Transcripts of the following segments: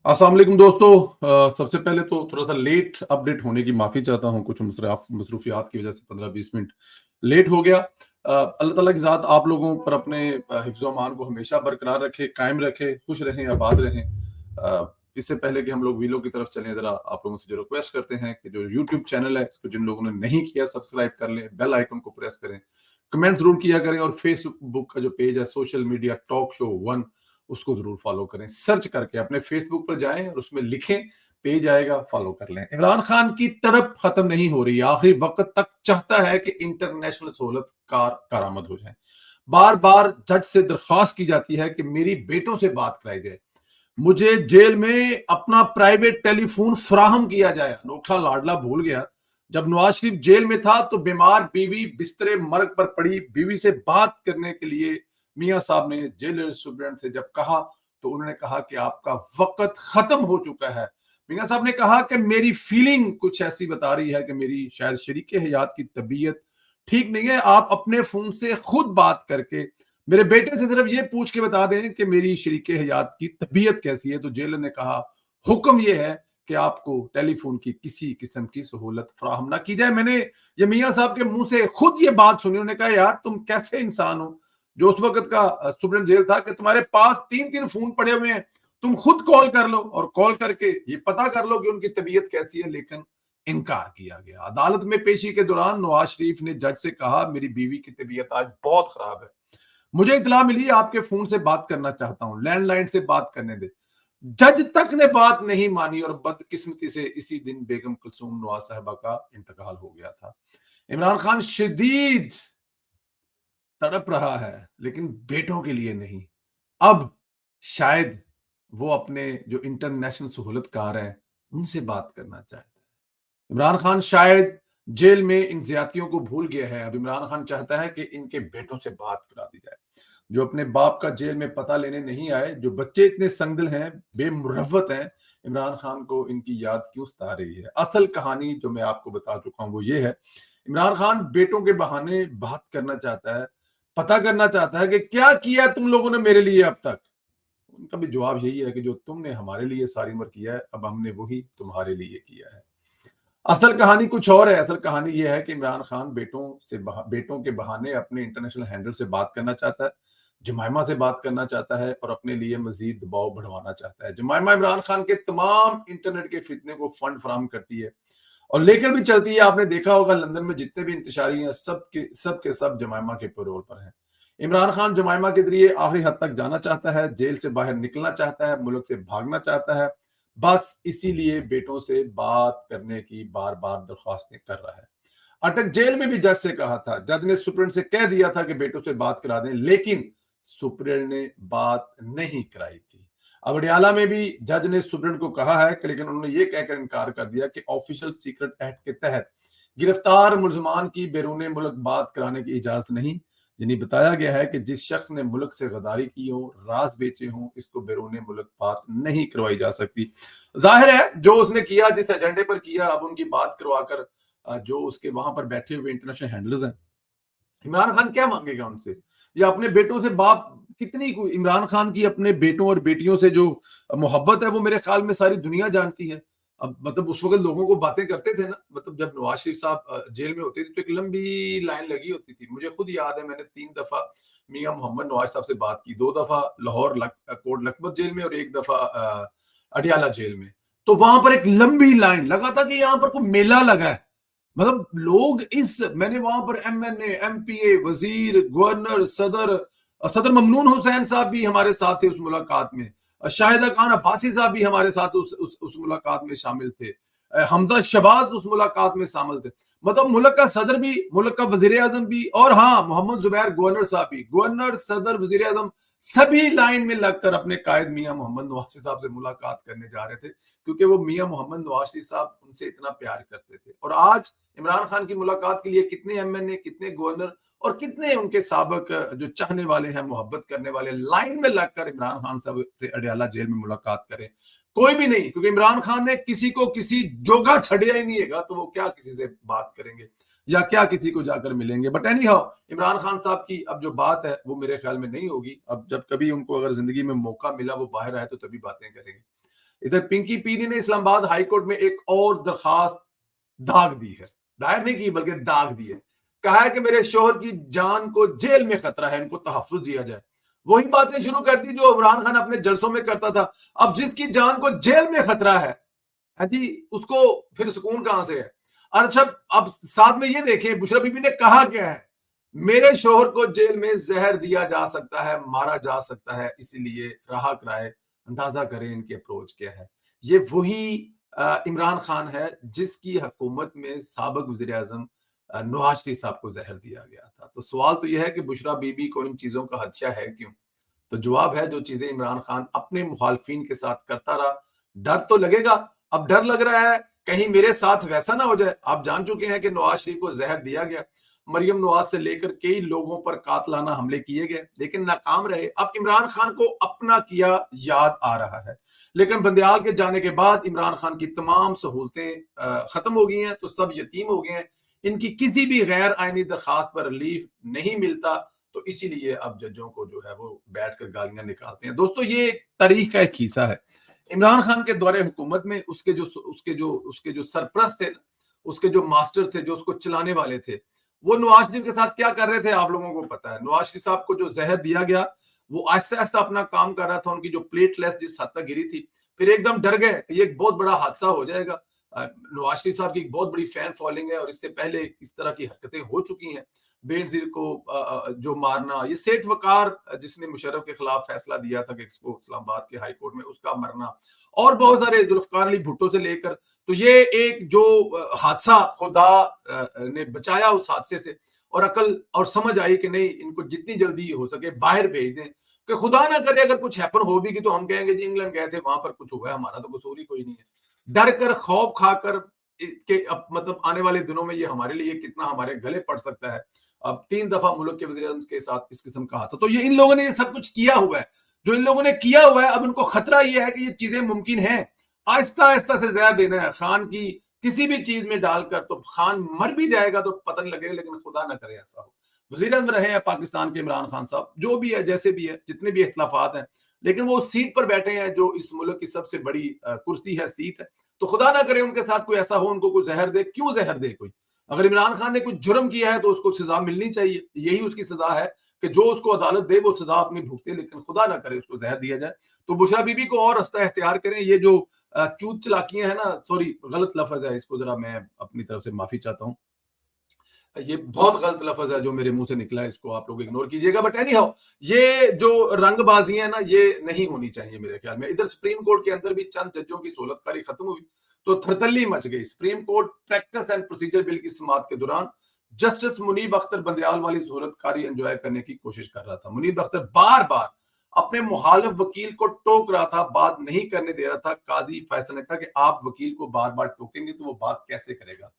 अस्सलाम वालेकुम दोस्तों। सबसे पहले तो थोड़ा-सा लेट अपडेट होने की माफ़ी चाहता हूँ, कुछ मसरूफ़ियात की वज़ह से 15-20 मिनट लेट हो गया। अल्लाह ताला की ज़ात आप लोगों पर अपने हिफ़्ज़-ओ-अमान को हमेशा बरकरार रखे, कायम रखे, खुश रहें, आबाद रहें। इससे पहले कि हम लोग वीलो की तरफ चलें, ज़रा आप लोगों से जो रिक्वेस्ट करते हैं कि जो यूट्यूब चैनल है, इसको जिन लोगों ने नहीं किया सब्सक्राइब कर लें, बेल आइकन को प्रेस करें, कमेंट ज़रूर किया करें और फ़ेसबुक का जो पेज है सोशल मीडिया टॉक शो 1 उसको ज़रूर फ़ॉलो करें। सर्च करके अपने फ़ेसबुक पर जाएँ और उसमें लिखें, पेज आएगा, फ़ॉलो कर लें। इमरान खान की तड़प खत्म नहीं हो रही, आखिरी वक़्त तक चाहता है कि इंटरनेशनल सहूलत कारआमद हो जाए। बार-बार जज से दरख्वास्त की जाती है कि मेरी बेटों से बात कराई जाए। मुझे जेल में अपना प्राइवेट टेलीफ़ोन फराहम किया जाए। अनोखा लाडला भूल गया। जब नवाज़ शरीफ जेल में था तो बीमार बीवी बिस्तरे मर्ग पर पड़ी, बीवी से बात करने के लिए मियाँ साहब ने जेलर सुप्रीडेंट से जब कहा, तो उन्होंने कहा कि आपका वक़्त ख़त्म हो चुका है। मियाँ साहब ने कहा कि मेरी फीलिंग कुछ ऐसी बता रही है कि मेरी शायद शरीके हयात की तबीयत ठीक नहीं है। आप अपने फ़ोन से खुद बात करके मेरे बेटे से सिर्फ ये पूछ के बता दें कि मेरी शरीके हयात की तबीयत कैसी है। तो जेलर ने कहा, हुक्म ये है कि आपको टेलीफ़ोन की किसी किस्म की सहूलत फ़राहम ना की जाए। मैंने ये मियाँ साहब के मुँह से खुद ये बात सुनी। उन्होंने कहा, यार तुम कैसे इंसान हो? जो उस वक़्त का सुप्रीम जेल था कि तुम्हारे पास 3-3 फ़ोन पड़े हुए हैं। तुम खुद कॉल कर लो और कॉल करके ये पता कर लो कि उनकी तबीयत कैसी है, लेकिन इनकार किया गया। अदालत में पेशी के दौरान नवाज़ शरीफ ने जज से कहा, मेरी बीवी की तबीयत आज बहुत खराब है। मुझे इत्तला मिली, आपके फ़ोन से बात करना चाहता हूँ, लैंडलाइन से बात करने दें। जज तक ने बात नहीं मानी और बदकिस्मती से इसी दिन बेगम कुलसूम नवाज साहिबा का इंतकाल हो गया था। इमरान खान शदीद तड़प रहा है, लेकिन बेटों के लिए नहीं। अब शायद वो अपने जो इंटरनेशनल सहूलतकार हैं, उनसे बात करना चाहता है। इमरान खान शायद जेल में इन ज़्यादतियों को भूल गया है। अब इमरान खान चाहता है कि इनके बेटों से बात करा दी जाए। जो अपने बाप का जेल में पता लेने नहीं आए, जो बच्चे इतने संगदिल हैं, बेमुरव्वत हैं, इमरान खान को इनकी याद क्यों सता रही है? असल कहानी जो मैं आपको बता चुका हूँ, वो ये है, इमरान खान बेटों के बहाने बात करना चाहता है, पता करना चाहता है कि क्या किया तुम लोगों ने मेरे लिए अब तक? उनका भी जवाब यही है कि जो तुमने हमारे लिए सारी उम्र किया है, अब हमने वही तुम्हारे लिए किया है। असल कहानी कुछ और है। असल कहानी ये है कि इमरान खान बेटों के बहाने अपने इंटरनेशनल हैंडल से बात करना चाहता है, जमाइमा से बात करना चाहता है और अपने लिए मज़ीद दबाव बढ़वाना चाहता है। जमाइमा इमरान खान के तमाम इंटरनेट के फितने को फंड फराहम करती है और लेकर भी चलती है। आपने देखा होगा लंदन में जितने भी इंतशारी हैं, सब जमाइमा के पैरोल पर हैं। इमरान खान जमाइमा के ज़रिए आखिरी हद तक जाना चाहता है, जेल से बाहर निकलना चाहता है, मुल्क से भागना चाहता है। बस इसीलिए बेटों से बात करने की बार-बार दरख्वास्तें कर रहा है। अटक जेल में भी जज से कहा था, जज ने सुप्रीम से कह दिया था कि बेटों से बात करा दें, लेकिन सुप्रीम ने बात नहीं कराई थी। अब अडयाला में भी जज ने सुप्रीम को कहा है कि, लेकिन उन्होंने ये कहकर इनकार कर दिया कि ऑफिशियल सीक्रेट एक्ट के तहत गिरफ्तार मुलजमान की बैरून मुल्क बात कराने की इजाजत नहीं। जिन्हें बताया गया है कि जिस शख्स ने मुल्क से गद्दारी की हो, राज बेचे हों, इसको बैरून मुल्क बात नहीं करवाई जा सकती। जाहिर है जो उसने किया, जिस एजेंडे पर किया, अब उनकी बात करवाकर जो उसके वहां पर बैठे हुए इंटरनेशनल हैंडलर्स हैं, इमरान खान क्या मांगेगा उनसे? या अपने बेटों से बाप कितनी इमरान खान की अपने बेटों और बेटियों से जो मोहब्बत है, वो मेरे ख्याल में सारी दुनिया जानती है। अब मतलब उस वक्त लोगों को बातें करते थे ना, मतलब जब नवाज शरीफ साहब जेल में होते थे तो एक लंबी लाइन लगी होती थी। मुझे खुद याद है, मैंने 3 दफा मियां मोहम्मद नवाज साहब से बात की, 2 दफा लाहौर कोट लखपत जेल में और 1 दफा अडियाला जेल में। तो वहां पर एक लंबी लाइन लगा था कि यहाँ पर कोई मेला लगा है। मतलब लोग इस मैंने वहां पर एमएनए, एमपीए, वजीर, गवर्नर, सदर ममनून हुसैन साहब भी हमारे साथ थे उस मुलाकात में। शाहिदा खान अब्बासी साहब भी हमारे साथ उस मुलाकात में शामिल थे। हमजा शबाज उस मुलाकात में शामिल थे। मतलब मुल्क का सदर भी, मुल्क का वजीर आजम भी, और हाँ मोहम्मद जुबैर गवर्नर साहब भी, गवर्नर, सदर, वजीर आजम सभी लाइन में लगकर अपने कायद मियां मोहम्मद नवाज साहब से मुलाकात करने जा रहे थे, क्योंकि वो मियां मोहम्मद नवाज साहब उनसे इतना प्यार करते थे। और आज इमरान खान की मुलाकात के लिए कितने एमएनए, कितने गवर्नर और कितने उनके साबक जो चाहने वाले हैं, मोहब्बत करने वाले, लाइन में लगकर इमरान खान साहब से अडयाला जेल में मुलाकात करें? कोई भी नहीं, क्योंकि इमरान खान ने किसी को किसी जोगा छड़िया ही नहीं है, तो वो क्या किसी से बात करेंगे या क्या किसी को जाकर मिलेंगे? But any how, Imran Khan साहब की अब जो बात है वो मेरे ख्याल में नहीं होगी। अब जब कभी उनको अगर जिंदगी में मौका मिला वो बाहर आए तो तभी बातें करेंगे। इधर पिंकी पीरी ने इस्लामाबाद हाई कोर्ट में एक और दरखास्त दाग दी है, दायर नहीं की बल्कि दाग दी है। कहा है कि मेरे शोहर की जान को जेल में खतरा है, इनको तहफ्फुज दिया जाए। वही बातें शुरू कर दी जो इमरान खान अपने जलसों में करता था। अब जिसकी जान को जेल में खतरा है जी, उसको फिर सुकून कहां से है? और अच्छा, अब साथ में ये देखें बुशरा बीबी ने कहा क्या है, मेरे शोहर को जेल में जहर दिया जा सकता है, मारा जा सकता है, इसीलिए रहा कराए। अंदाजा करें इनकी अप्रोच क्या है। ये वही इमरान खान है जिसकी हुकूमत में साबिक वजीर आजम नवाज शरीफ साहब को जहर दिया गया था। तो सवाल तो यह है कि बुशरा बीबी को इन चीजों का खदशा है क्यों? तो जवाब है, जो चीजें इमरान खान अपने मुखालफिन के साथ करता रहा, डर तो लगेगा। अब डर लग रहा है कहीं मेरे साथ वैसा ना हो जाए। आप जान चुके हैं कि नवाज शरीफ को जहर दिया गया, मरियम नवाज से लेकर कई लोगों पर कातलाना हमले किए गए, लेकिन नाकाम रहे। अब इमरान खान को अपना किया याद आ रहा है, लेकिन बंदियाल के जाने के बाद इमरान खान की तमाम सहूलतें खत्म हो गई हैं, तो सब यतीम हो गए हैं। इनकी किसी भी गैर आईनी दरखास्त पर रिलीफ नहीं मिलता, तो इसीलिए अब जजों को जो है वो बैठकर गालियां निकालते हैं। दोस्तों, ये तारीख का एक हिस्सा है। इमरान खान के दौरे हुकूमत में उसके जो सरप्रस्त थे, उसके जो मास्टर थे, जो उसको चलाने वाले थे, वो नवाज शरीफ के साथ क्या कर रहे थे आप लोगों को पता है। नवाज शरीफ साहब को जो जहर दिया गया, वो आहिस्ता आहिस्ता अपना काम कर रहा था। उनकी जो प्लेटलेस जिस हद तक गिरी थी, फिर एकदम डर गए कि ये एक बहुत बड़ा हादसा हो जाएगा। नवाज शरीफ साहब की एक बहुत बड़ी फैन फॉलोइंग है और इससे पहले इस तरह की हरकतें हो चुकी हैं। बेनजीर को जो मारना, ये सेठ वकार जिसने मुशर्रफ के खिलाफ फैसला दिया था कि इसको इस्लामाबाद के हाई कोर्ट में, उसका मरना, और बहुत सारे जुल्फकार अली भुट्टो से लेकर, तो ये एक जो हादसा खुदा ने बचाया उस हादसे से, और अकल और समझ आई कि नहीं, इनको जितनी जल्दी हो सके बाहर भेज दें, कि खुदा ना करे अगर कुछ हैपन हो भी कि तो हम कहेंगे जी इंग्लैंड गए थे, वहां पर कुछ हुआ है, हमारा तो कसूर ही कोई नहीं है। डर कर, खौफ खाकर के अब मतलब आने वाले दिनों में ये हमारे लिए कितना हमारे गले पड़ सकता है। अब 3 दफा मुल्क के वज़ीर-ए-आज़म के साथ इस किस्म का हादसा, तो ये इन लोगों ने ये सब कुछ किया हुआ है। जो इन लोगों ने किया हुआ है, अब इनको खतरा ये है कि ये चीजें मुमकिन है। आहिस्ता-आहिस्ता से ज़हर देना है खान की किसी भी चीज में डालकर, तो खान मर भी जाएगा तो पता नहीं लगेगा, लेकिन खुदा ना करे ऐसा हो। वज़ीर-ए-आज़म रहे हैं पाकिस्तान के इमरान खान साहब, जो भी है, जैसे भी है, जितने भी इख्तिलाफात हैं, लेकिन वो उस सीट पर बैठे हैं जो इस मुल्क की सबसे बड़ी कुर्सी है, सीट है। तो खुदा ना करे उनके साथ कोई ऐसा हो, उनको कोई जहर दे। क्यों जहर दे कोई? अगर इमरान खान ने कुछ जुर्म किया है तो उसको सजा मिलनी चाहिए। यही उसकी सजा है कि जो उसको अदालत दे वो सजा अपनी भुगते, लेकिन खुदा ना करे उसको जहर दिया जाए। तो बुशरा बीबी को और रास्ता इख्तियार करें। ये जो चूत चलाकियां है ना, सॉरी गलत लफ्ज है, इसको जरा मैं अपनी तरफ से माफी चाहता हूँ। ये बहुत गलत लफ्ज है जो मेरे मुंह से निकला है, इसको आप लोग इग्नोर कीजिएगा। बट एनी हाउ, ये जो रंगबाजी है ना, ये नहीं होनी चाहिए मेरे ख्याल में। इधर सुप्रीम कोर्ट के अंदर भी चंद जजों की सहूलतकारी खत्म हुई तो थरथल्ली मच गई। Supreme court practice and procedure bill की समाअत के दौरान जस्टिस मुनीब अख्तर बंदयाल वाली सहूलतकारी एंजॉय करने की कोशिश कर रहा था। मुनीब अख्तर बार बार अपने मुखालिफ वकील को टोक रहा था, बात नहीं करने दे रहा था। काजी फैसल ने कहा कि आप वकील को बार बार टोकेंगे तो वो बात कैसे करेगा,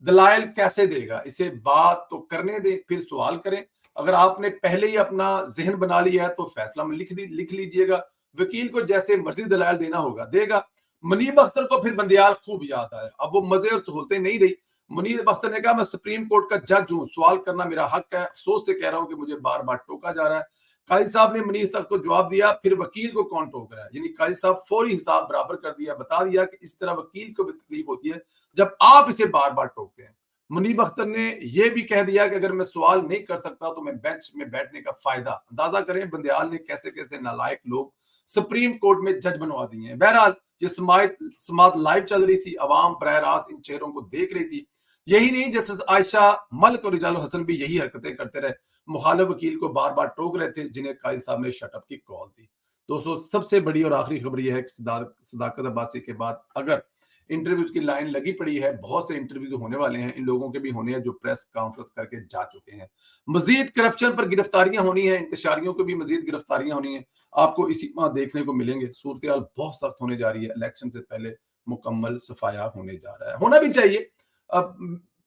दलाइल कैसे देगा, इसे बात तो करने दें, फिर सवाल करें। अगर आपने पहले ही अपना जहन बना लिया है तो फैसला में लिख लीजिएगा। वकील को जैसे मर्जी दलाइल देना होगा देगा। मुनीब अख्तर को फिर बंदियाल खूब याद आया। अब वो मजे और सहूलतें नहीं रही। मुनीब अख्तर ने कहा, मैं सुप्रीम कोर्ट का जज हूं, सवाल करना मेरा हक है, अफसोस से कह रहा हूं कि मुझे बार बार टोका जा रहा है। काजी साहब ने मुनीब अख्तर को जवाब दिया, फिर वकील को कौन टोक रहा है। यानी काजी साहब फौरी हिसाब बराबर कर दिया, बता दिया कि इस तरह वकील को भी तकलीफ होती है जब आप इसे बार बार टोकते हैं। मुनीब अख्तर ने यह भी कह दिया कि अगर मैं सवाल नहीं कर सकता तो मैं बेंच में बैठने का फायदा। अंदाजा करें बंदयाल ने कैसे कैसे नालायक लोग सुप्रीम कोर्ट में जज बनवा दिए हैं। बहरहाल ये समात लाइव चल रही थी, अवाम बरह रास्त इन चेहरों को देख रही थी। यही नहीं, जस्टिस आयशा मलिक और रिजाल हसन भी यही हरकतें करते रहे, मुखालिफ वकील को बार बार टोक रहे थे, जिन्हें काजी साहब ने शटअप की कॉल दी। दोस्तों, सबसे बड़ी और आखिरी खबर यह है कि सदाकत अब्बासी के बाद अगर इंटरव्यूज की लाइन लगी पड़ी है, बहुत से इंटरव्यू होने वाले हैं, इन लोगों के भी होने हैं जो प्रेस कॉन्फ्रेंस करके जा चुके हैं। मजीद करप्शन पर गिरफ्तारियां होनी है, इंतशारियों को भी मजीद गिरफ्तारियां होनी है, आपको इसी माह देखने को मिलेंगे। सूरत बहुत सख्त होने जा रही है, इलेक्शन से पहले मुकम्मल सफाया होने जा रहा है, होना भी चाहिए। अब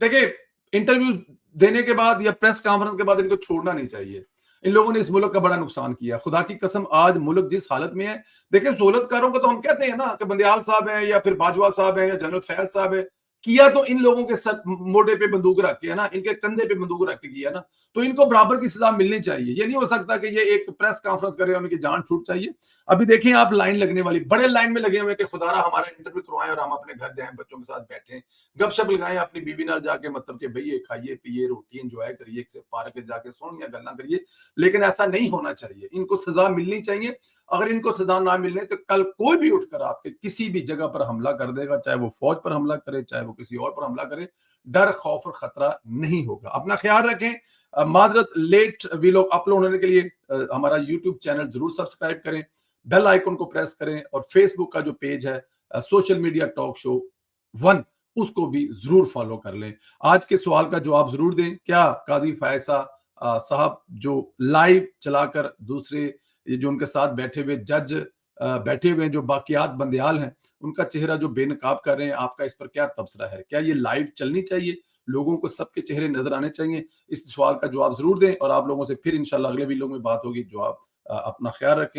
देखिए, इंटरव्यू देने के बाद या प्रेस कॉन्फ्रेंस के बाद इनको छोड़ना नहीं चाहिए। इन लोगों ने इस मुल्क का बड़ा नुकसान किया, खुदा की कसम। आज मुल्क जिस हालत में है, देखिए सहूलतकारों को तो हम कहते हैं ना कि बंदियाल साहब हैं या फिर बाजवा साहब हैं या जनरल फैज साहब है, किया तो इन लोगों के सर मोढे पे बंदूक रख के है ना, इनके कंधे पे बंदूक रख के किया ना, तो इनको बराबर की सजा मिलनी चाहिए। ये नहीं हो सकता कि ये एक प्रेस कॉन्फ्रेंस करे और उनकी जान छूट चाहिए। अभी देखें आप लाइन लगने वाली, बड़े लाइन में लगे हुए हैं कि खुदारा हमारा इंटरव्यू करवाएं और हम अपने घर जाएं, बच्चों के साथ बैठें, गपशप लगाएं अपनी बीवी नाल जाके, मतलब कि भई खाइए, पिए, रोटी एन्जॉय करिए, किसी पार्क में जाके सोहणियां गल्लां करिए। लेकिन ऐसा नहीं होना चाहिए। इनको सजा मिलनी चाहिए। अगर इनको सजा ना मिलने तो कल कोई भी उठकर आपके किसी भी जगह पर हमला कर देगा, चाहे वो फौज पर हमला करे, चाहे वो किसी और पर हमला करे, डर, खौफ और खतरा नहीं होगा। अपना ख्याल रखें। माजरत लेट वीलॉग अपलोड होने के लिए हमारा यूट्यूब चैनल जरूर सब्सक्राइब करें, बेल आइकन को प्रेस करें और फेसबुक का जो पेज है सोशल मीडिया टॉक शो 1 उसको भी जरूर फॉलो कर लें। आज के सवाल का जवाब जरूर दें, क्या काजी फायसा साहब जो लाइव चलाकर दूसरे ये जो उनके साथ बैठे हुए जज बैठे हुए हैं, जो बाकियात बंदयाल हैं, उनका चेहरा जो बेनकाब कर रहे हैं, आपका इस पर क्या तबसरा है? क्या ये लाइव चलनी चाहिए? लोगों को सबके चेहरे नजर आने चाहिए? इस सवाल का जवाब जरूर दें और आप लोगों से फिर इंशाल्लाह अगले वीडियो में बात होगी। जो आप अपना ख्याल रखें।